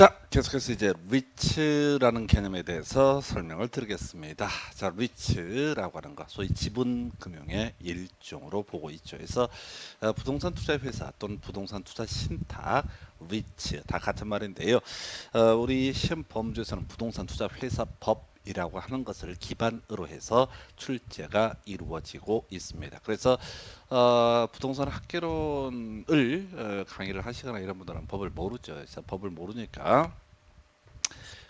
자, 계속해서 이제 리츠라는 개념에 대해서 설명을 드리겠습니다. 자, 리츠라고 하는 것, 소위 지분금융의 일종으로 보고 있죠. 그래서 부동산 투자 회사 또는 부동산 투자 신탁, 리츠 다 같은 말인데요. 우리 시험 범주에서는 부동산 투자 회사 법이라고 하는 것을 기반으로 해서 출제가 이루어지고 있습니다. 그래서 부동산 학개론을 강의를 하시거나 이런 분들은 법을 모르죠. 그래서 법을 모르니까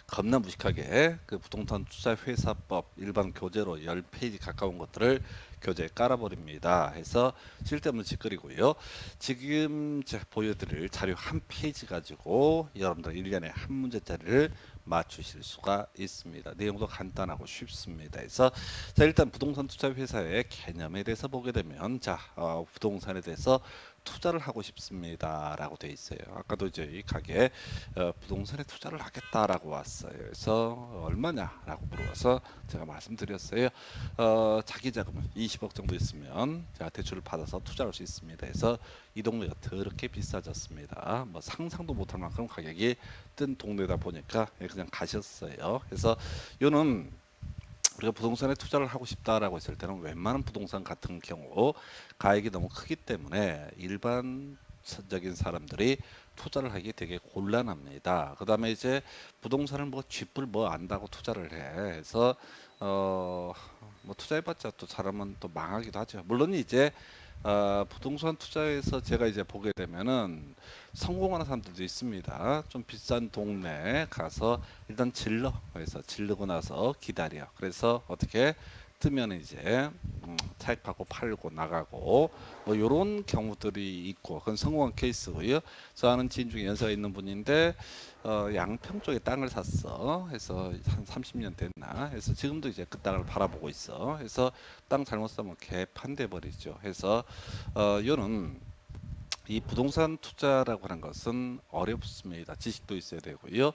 겁나 무식하게 그 부동산 투자 회사법 일반 교재로 10페이지 가까운 것들을 교재에 깔아버립니다. 해서 쓸데없는 짓거리고요. 지금 제가 보여드릴 자료 한 페이지 가지고 여러분들 1년에 한 문제짜리를 맞추실 수가 있습니다. 내용도 간단하고 쉽습니다. 그래서 자, 일단 부동산 투자 회사의 개념에 대해서 보게 되면 부동산에 대해서 투자를 하고 싶습니다 라고 되어 있어요. 아까도 이제 이 가게에 부동산에 투자를 하겠다라고 왔어요. 그래서 얼마냐 라고 물어봐서 제가 말씀드렸어요. 자기 자금은 20억 정도 있으면 제가 대출을 받아서 투자할 수 있습니다. 그래서 이 동네가 더럽게 비싸졌습니다. 뭐 상상도 못할 만큼 가격이 뜬 동네다 보니까 그냥 가셨어요. 그래서 요는 우리가 부동산에 투자를 하고 싶다라고 했을 때는 웬만한 부동산 같은 경우 가액이 너무 크기 때문에 일반적인 사람들이 투자를 하기 되게 곤란합니다. 그 다음에 이제 부동산을 뭐 쥐뿔 뭐 안다고 투자를 해. 그래서 뭐 투자해봤자 또 사람은 또 망하기도 하죠. 물론 이제 부동산 투자에서 제가 이제 보게 되면은 성공하는 사람들도 있습니다. 좀 비싼 동네에 가서 일단 질러. 그래서 질르고 나서 기다려. 그래서 어떻게 뜨면 이제 차익받고 팔고 나가고 뭐 요런 경우들이 있고 그건 성공한 케이스고요. 저 아는 지인 중에 연세가 있는 분인데 양평 쪽에 땅을 샀어. 해서 한 30년 됐나. 해서 지금도 이제 그 땅을 바라보고 있어. 해서 땅 잘못 사면 개판돼 버리죠. 해서 요는 이 부동산 투자라고 하는 것은 어렵습니다. 지식도 있어야 되고요.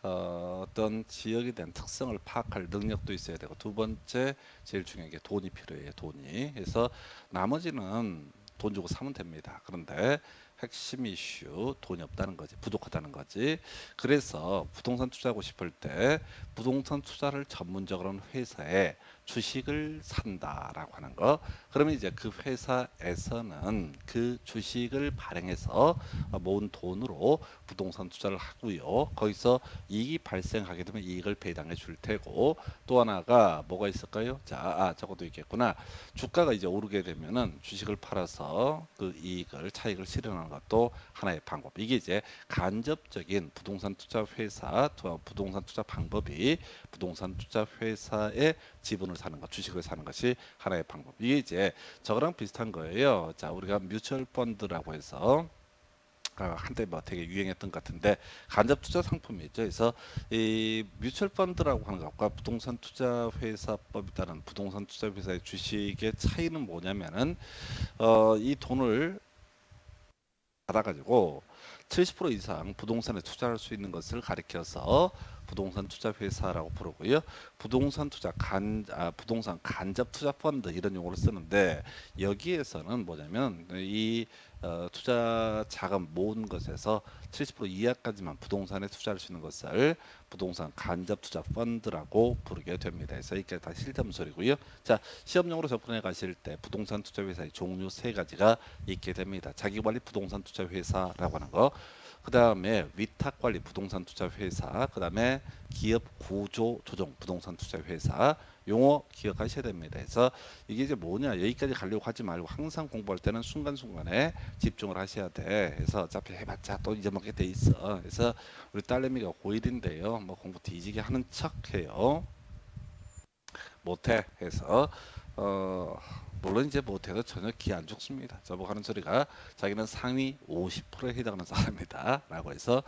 어떤 지역에 대한 특성을 파악할 능력도 있어야 되고 두 번째 제일 중요한 게 돈이 필요해요. 돈이. 그래서 나머지는 돈 주고 사면 됩니다. 그런데 핵심 이슈 돈이 없다는 거지, 부족하다는 거지. 그래서 부동산 투자하고 싶을 때 부동산 투자를 전문적으로 하는 회사에 주식을 산다라고 하는 거. 그러면 이제 그 회사에서는 그 주식을 발행해서 모은 돈으로 부동산 투자를 하고요. 거기서 이익이 발생하게 되면 이익을 배당해 줄 테고 또 하나가 뭐가 있을까요? 자, 저것도 있겠구나. 주가가 이제 오르게 되면은 주식을 팔아서 그 이익을 차익을 실현하는 것도 하나의 방법. 이게 이제 간접적인 부동산 투자 회사, 부동산 투자 방법이 부동산 투자 회사의 지분을 사는 것, 주식을 사는 것이 하나의 방법. 이게 이제 저거랑 비슷한 거예요. 자, 우리가 뮤추얼 펀드라고 해서 한때 뭐 되게 유행했던 것 같은데 간접 투자 상품이죠. 그래서 이 뮤추얼 펀드라고 하는 것과 부동산 투자 회사법에 따른 부동산 투자 회사의 주식의 차이는 뭐냐면은 이 돈을 받아가지고 70% 이상 부동산에 투자할 수 있는 것을 가리켜서 부동산 투자 회사라고 부르고요. 부동산 간접 투자 펀드 이런 용어를 쓰는데 여기에서는 뭐냐면 이 투자 자금 모은 것에서 70% 이하까지만 부동산에 투자할 수 있는 것을 부동산 간접 투자 펀드라고 부르게 됩니다. 그래서 이게 다 실담 소리고요. 자, 시험용으로 접근해 가실 때 부동산 투자 회사의 종류 세 가지가 있게 됩니다. 자기관리 부동산 투자 회사라고 하는 거. 그 다음에 위탁관리 부동산 투자 회사, 그 다음에 기업 구조 조정 부동산 투자 회사. 용어 기억하셔야 됩니다. 그래서 이게 이제 뭐냐, 여기까지 가려고 하지 말고 항상 공부할 때는 순간순간에 집중을 하셔야 돼. 그래서 어차피 해봤자 또 잊어먹게 돼 있어. 그래서 우리 딸내미가 고1인데요. 뭐 공부 뒤지게 하는 척해요. 못해 해서 물론 이제 못해도 전혀 기 안 죽습니다. 저보고 하는 소리가 자기는 상위 50%에 해당하는 사람이다 라고 해서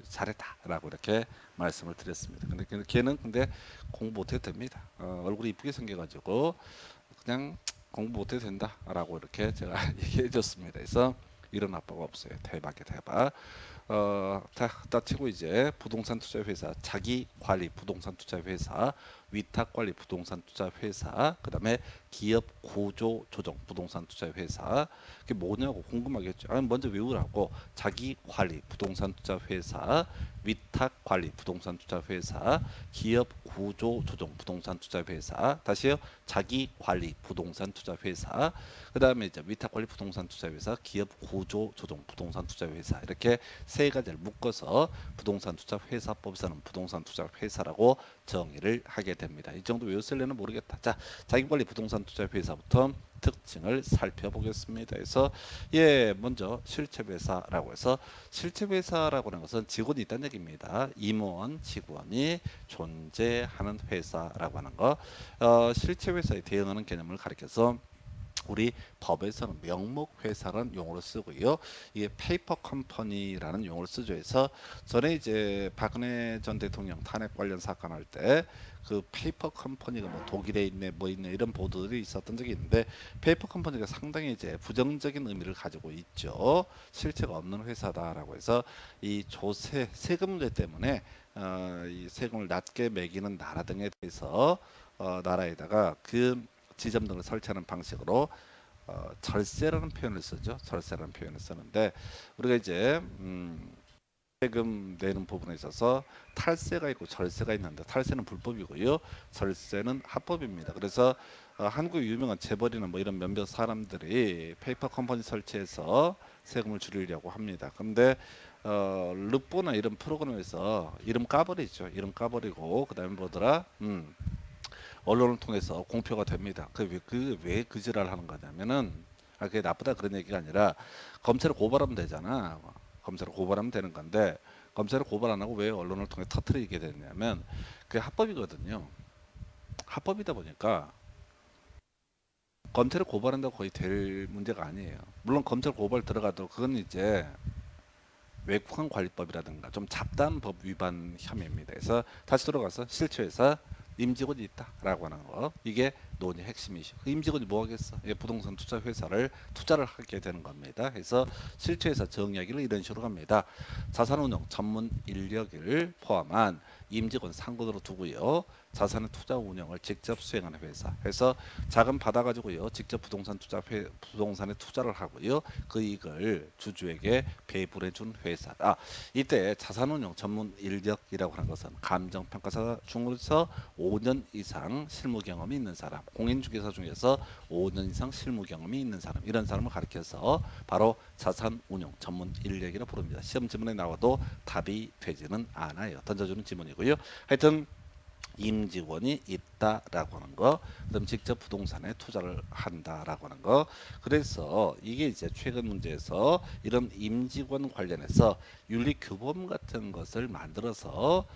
잘했다 라고 이렇게 말씀을 드렸습니다. 근데 걔는 근데 공부 못해도 됩니다. 얼굴이 이쁘게 생겨가지고 그냥 공부 못해도 된다 라고 이렇게 제가 얘기해 줬습니다. 그래서 이런 아빠가 없어요. 대박이야 대박. 따치고 이제 부동산 투자 회사, 자기 관리 부동산 투자 회사 위탁관리 부동산 투자 회사, 그다음에 기업 구조 조정 부동산 투자 회사. 그게 뭐냐고 궁금하겠죠. 아, 먼저 외우라고. 자기 관리 부동산 투자 회사, 위탁 관리 부동산 투자 회사, 기업 구조 조정 부동산 투자 회사. 다시요. 자기 관리 부동산 투자 회사. 그다음에 이제 위탁 관리 부동산 투자 회사, 기업 구조 조정 부동산 투자 회사. 이렇게 세 가지를 묶어서 부동산 투자 회사법에서는 부동산 투자 회사라고 정의를 하게 됩니다. 이 정도 외웠을래는 모르겠다. 자, 자기 관리 부동산 투자 회사부터 특징을 살펴보겠습니다. 그래서 먼저 실체회사라고 해서 실체회사라고 하는 것은 직원이 있다는 얘기입니다. 임원, 직원이 존재하는 회사라고 하는 거. 실체회사에 대응하는 개념을 가리켜서 우리 법에서는 명목회사라는 용어를 쓰고요. 이게 페이퍼 컴퍼니라는 용어를 쓰죠. 해서 전에 이제 박근혜 전 대통령 탄핵 관련 사건 할 때 그 페이퍼 컴퍼니가 뭐 독일에 있네 뭐 있네 이런 보도들이 있었던 적이 있는데 페이퍼 컴퍼니가 상당히 이제 부정적인 의미를 가지고 있죠. 실체가 없는 회사다라고 해서 이 조세 세금 문제 때문에 이 세금을 낮게 매기는 나라 등에 대해서 나라에다가 그 지점 등을 설치하는 방식으로 절세라는 표현을 쓰죠. 절세라는 표현을 쓰는데 우리가 이제 세금 내는 부분에 있어서 탈세가 있고 절세가 있는데 탈세는 불법이고요. 절세는 합법입니다. 그래서 한국 유명한 재벌이나 뭐 이런 몇몇 사람들이 페이퍼 컴퍼니 설치해서 세금을 줄이려고 합니다. 근데 르뽀나 이런 프로그램에서 이름 까버리죠. 이름 까버리고 그다음에 뭐더라? 언론을 통해서 공표가 됩니다. 왜 그 지랄 하는 거냐면은 그게 나쁘다 그런 얘기가 아니라 검찰을 고발하면 되잖아. 검찰을 고발하면 되는 건데 검찰을 고발 안 하고 왜 언론을 통해 터트리게 되냐면 그게 합법이거든요. 합법이다 보니까 검찰을 고발한다고 거의 될 문제가 아니에요. 물론 검찰 고발 들어가도 그건 이제 외국환 관리법이라든가 좀 잡다한 법 위반 혐의입니다. 그래서 다시 돌아가서 실체회사 임직원이 있다라고 하는 거 이게 논의 핵심이죠. 임직원이 뭐 하겠어? 부동산 투자 회사를 투자를 하게 되는 겁니다. 그래서 실체회사 정의하기를 이런 식으로 갑니다. 자산운용 전문 인력을 포함한 임직원 상권으로 두고요. 자산의 투자 운영을 직접 수행하는 회사. 그래서 자금 받아가지고요. 직접 부동산에 투자를 하고요. 그 이익을 주주에게 배분해준 회사. 이때 자산운용 전문 인력이라고 하는 것은 감정평가사 중에서 5년 이상 실무 경험이 있는 사람, 공인중개사 중에서 5년 이상 실무 경험이 있는 사람, 이런 사람을 가리켜서 바로 자산운용 전문 인력이라고 부릅니다. 시험 지문에 나와도 답이 되지는 않아요. 던져주는 지문이고요. 하여튼 임직원이 있다라고 하는 거, 그다음 직접 부동산에 투자를 한다라고 하는 거. 그래서 이게 이제 최근 문제에서 이런 임직원 관련해서 윤리규범 같은 것을 만들어서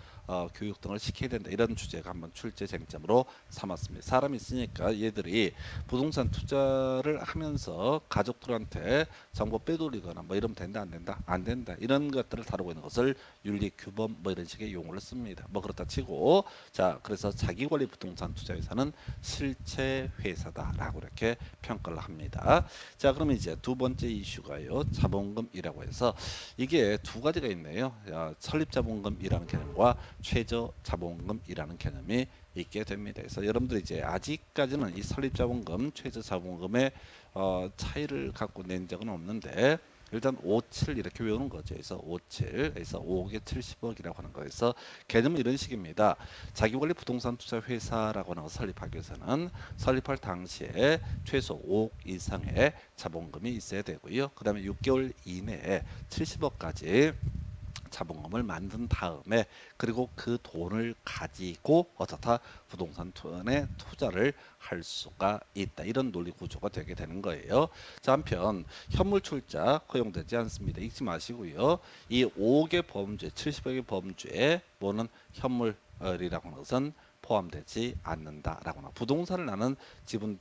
교육 등을 시켜야 된다 이런 주제가 한번 출제 쟁점으로 삼았습니다. 사람이 있으니까 얘들이 부동산 투자를 하면서 가족들한테 정보 빼돌리거나 뭐 이러면 된다 안 된다 안 된다 이런 것들을 다루고 있는 것을 윤리규범 뭐 이런 식의 용어를 씁니다. 뭐 그렇다 치고 자 그래서 자기관리 부동산 투자회사는 실체회사다라고 이렇게 평가를 합니다. 자 그러면 이제 두 번째 이슈가요 자본금이라고 해서 이게 두 가지가 있네요. 설립자본금이라는 개념과 최저자본금이라는 개념이 있게 됩니다. 그래서 여러분들이 이제 아직까지는 이 설립자본금, 최저자본금의 차이를 갖고 낸 적은 없는데 일단 57 이렇게 외우는 거죠. 그래서 57, 그래서 5억에 70억이라고 하는 거에서 개념은 이런 식입니다. 자기관리 부동산 투자 회사라고 하는 거 설립하기 위해서는 설립할 당시에 최소 5억 이상의 자본금이 있어야 되고요. 그 다음에 6개월 이내에 70억까지 자본금을 만든 다음에 그리고 그 돈을 가지고 어떻다 부동산에 투자를 할 수가 있다. 이런 논리 구조가 되게 되는 거예요. 자, 한편 현물 출자 허용되지 않습니다. 잊지 마시고요. 이 5억의 범죄, 70억의 범죄에 뭐는 현물이라고 하는 것은 포함되지 않는다라거나 부동산을 나는 지분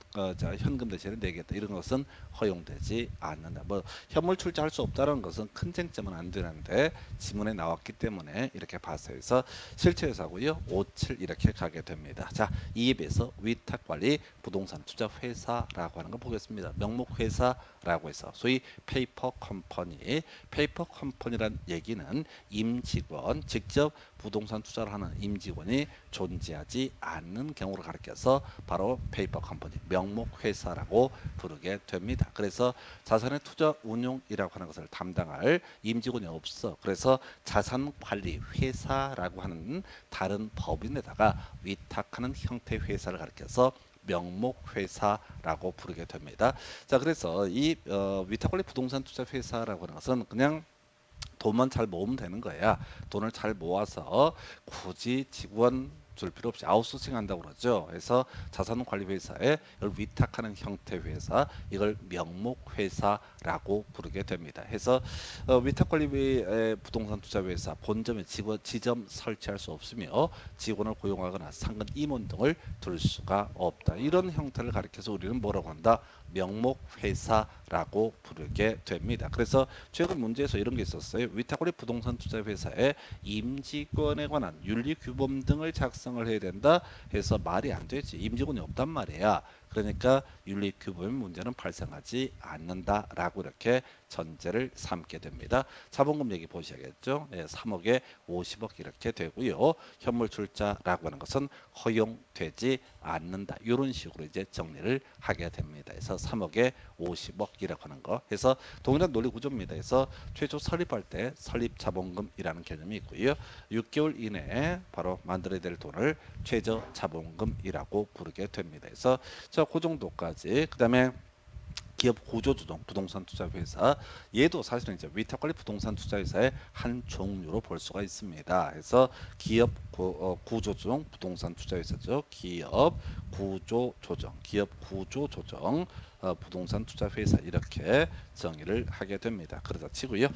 현금 대신에 내겠다 이런 것은 허용되지 않는다. 뭐 현물 출자할 수 없다는 것은 큰 쟁점은 안 되는데 지문에 나왔기 때문에 이렇게 봤어요. 그래서 실체회사고요. 57 이렇게 가게 됩니다. 자, 이에 비해서 위탁관리 부동산 투자 회사라고 하는 거 보겠습니다. 명목 회사라고 해서 소위 페이퍼 컴퍼니, 페이퍼 컴퍼니란 얘기는 임직원 직접 부동산 투자를 하는 임직원이 존재하지 되지 않는 경우를 가리켜서 바로 페이퍼 컴퍼니, 명목 회사라고 부르게 됩니다. 그래서 자산의 투자 운용이라고 하는 것을 담당할 임직원이 없어. 그래서 자산관리 회사라고 하는 다른 법인에다가 위탁하는 형태 회사를 가리켜서 명목회사라고 부르게 됩니다. 자, 그래서 이 위탁관리 부동산 투자 회사라고 하는 것은 그냥 돈만 잘 모으면 되는 거야. 돈을 잘 모아서 굳이 직원 줄 필요 없이 아웃소싱 한다고 그러죠. 그래서 자산관리회사에 이걸 위탁하는 형태 회사, 이걸 명목회사라고 부르게 됩니다. 해서 위탁관리 부동산 투자회사 본점에 지점 설치할 수 없으며 직원을 고용하거나 상근 임원 등을 둘 수가 없다. 이런 형태를 가리켜서 우리는 뭐라고 한다? 명목회사라고 부르게 됩니다. 그래서 최근 문제에서 이런 게 있었어요. 위탁관리 부동산 투자회사의 임직원에 관한 윤리규범 등을 작성을 해야 된다 해서 말이 안 되지. 임직원이 없단 말이야. 그러니까 윤리규범 문제는 발생하지 않는다라고 이렇게 전제를 삼게 됩니다. 자본금 얘기 보셔야겠죠. 3억에 50억 이렇게 되고요. 현물 출자라고 하는 것은 허용되지 않는다. 이런 식으로 이제 정리를 하게 됩니다. 그래서 3억에 50억이라고 하는 거. 해서 동일한 논리 구조입니다. 그래서 최초 설립할 때 설립 자본금이라는 개념이 있고요. 6개월 이내에 바로 만들어야 될 돈을 최저 자본금이라고 부르게 됩니다. 그래서 그 정도까지. 그다음에 기업 구조조정 부동산 투자회사, 얘도 사실은 이제 위탁관리 부동산 투자회사의 한 종류로 볼 수가 있습니다. 그래서 기업 구조조정 부동산 투자회사죠. 기업 구조조정 부동산 투자회사 이렇게 정의를 하게 됩니다. 그러다 치고요.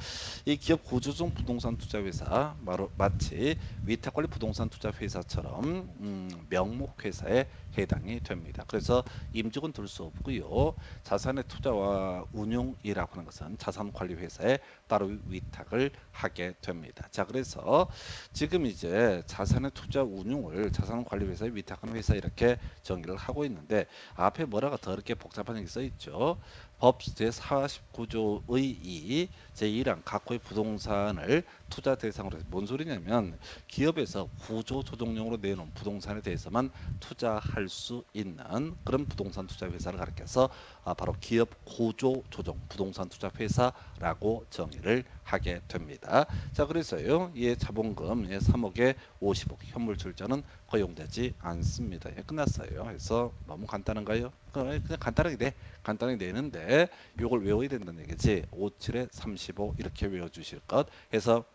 이 기업 구조조정 부동산 투자회사 마치 위탁관리 부동산 투자회사처럼 명목회사에 해당이 됩니다. 그래서 임직원 둘 수 없고요. 자산의 투자와 운용이라고 하는 것은 자산관리회사에 따로 위탁을 하게 됩니다. 자, 그래서 지금 이제 자산의 투자 운용을 자산관리회사에 위탁하는 회사 이렇게 정의를 하고 있는데 앞에 뭐라가 더 이렇게 복잡한 얘기 써 있죠. 법 제49조의 2 제1항 각호의 부동산을 투자 대상으로 해서 뭔 소리냐면 기업에서 구조조정용으로 내놓은 부동산에 대해서만 투자할 수 있는 그런 부동산 투자 회사를 가리켜서 바로 기업 구조조정 부동산 투자 회사라고 정의를 하게 됩니다. 자, 그래서요. 이 자본금 3억에 50억 현물 출자는 허용되지 않습니다. 끝났어요. 그래서 너무 간단한가요? 그냥 간단하게 내는데 이걸 외워야 된다는 얘기지. 57에 35 이렇게 외워주실 것 해서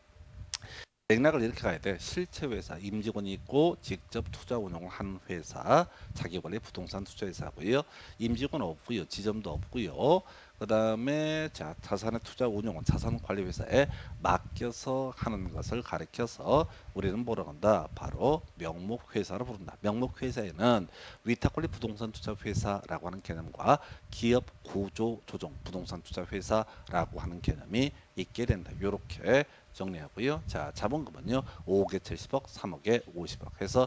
맥락을 이렇게 가야 돼. 실체 회사, 임직원이 있고 직접 투자 운용을 하는 회사, 자기관리 부동산 투자 회사고요. 임직원 없고요. 지점도 없고요. 그 다음에 자산의 투자 운용은 자산관리회사에 맡겨서 하는 것을 가리켜서 우리는 뭐라고 한다? 바로 명목회사로 부른다. 명목회사에는 위탁관리 부동산 투자 회사라고 하는 개념과 기업 구조조정 부동산 투자 회사라고 하는 개념이 있게 된다. 이렇게 정리하고요. 자, 자본금은요. 5억에 70억, 3억에 50억 해서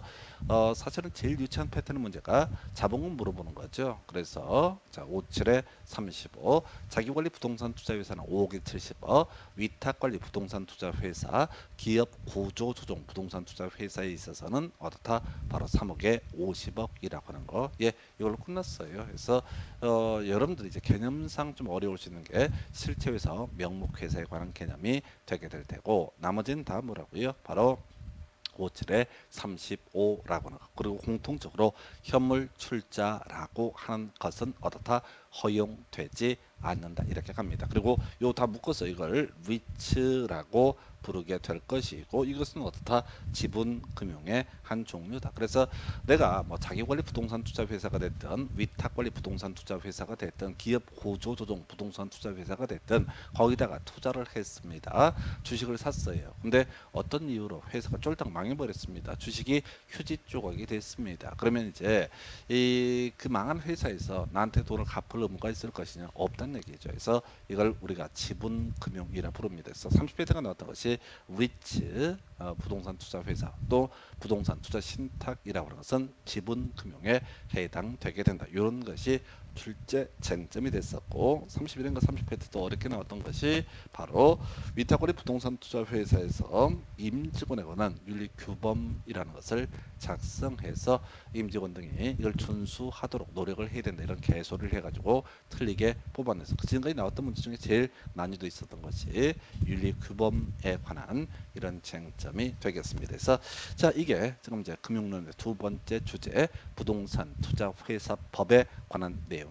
사실은 제일 유치한 패턴의 문제가 자본금 물어보는 거죠. 그래서 자, 57에 35 자기관리 부동산 투자회사는 5억에 70억, 위탁관리 부동산 투자회사, 기업 구조조정 부동산 투자회사에 있어서는 어떻다? 바로 3억에 50억이라고 하는 거. 예, 이걸로 끝났어요. 그래서 여러분들이 이제 개념상 좀 어려울 수 있는 게 실체회사, 명목회사에 관한 개념이 되게 될 테고 나머지는 다 뭐라고요? 바로 57에 35라고 하는 것. 그리고 공통적으로 현물 출자라고 하는 것은 어떻다? 허용되지 않는다. 이렇게 갑니다. 그리고 요 다 묶어서 이걸 위치라고 부르게 될 것이고 이것은 어떻다? 지분금융의 한 종류다. 그래서 내가 뭐 자기관리 부동산 투자 회사가 됐든 위탁관리 부동산 투자 회사가 됐든 기업 구조조정 부동산 투자 회사가 됐든 거기다가 투자를 했습니다. 주식을 샀어요. 근데 어떤 이유로 회사가 쫄딱 망해버렸습니다. 주식이 휴지 조각이 됐습니다. 그러면 이제 그 망한 회사에서 나한테 돈을 갚을 의무가 있을 것이냐? 없다는 얘기죠. 그래서 이걸 우리가 지분금융이라 부릅니다. 그래서 30페이지가 나왔던 것이 위치 부동산 투자 회사 또 부동산 투자 신탁이라고 하는 것은 지분금융에 해당되게 된다. 이런 것이 출제 쟁점이 됐었고 31인가 30회 때도 어렵게 나왔던 것이 바로 위탁거래 부동산 투자 회사에서 임직원에 관한 윤리 규범이라는 것을 작성해서 임직원 등이 이걸 준수하도록 노력을 해야 된다 이런 개소리를 해가지고 틀리게 뽑아내서 그 지금까지 나왔던 문제 중에 제일 난이도 있었던 것이 윤리 규범에 관한 이런 쟁점이 되겠습니다. 그래서 자 이게 지금 이제 금융론의 두 번째 주제 부동산 투자 회사 법에 관한 내용.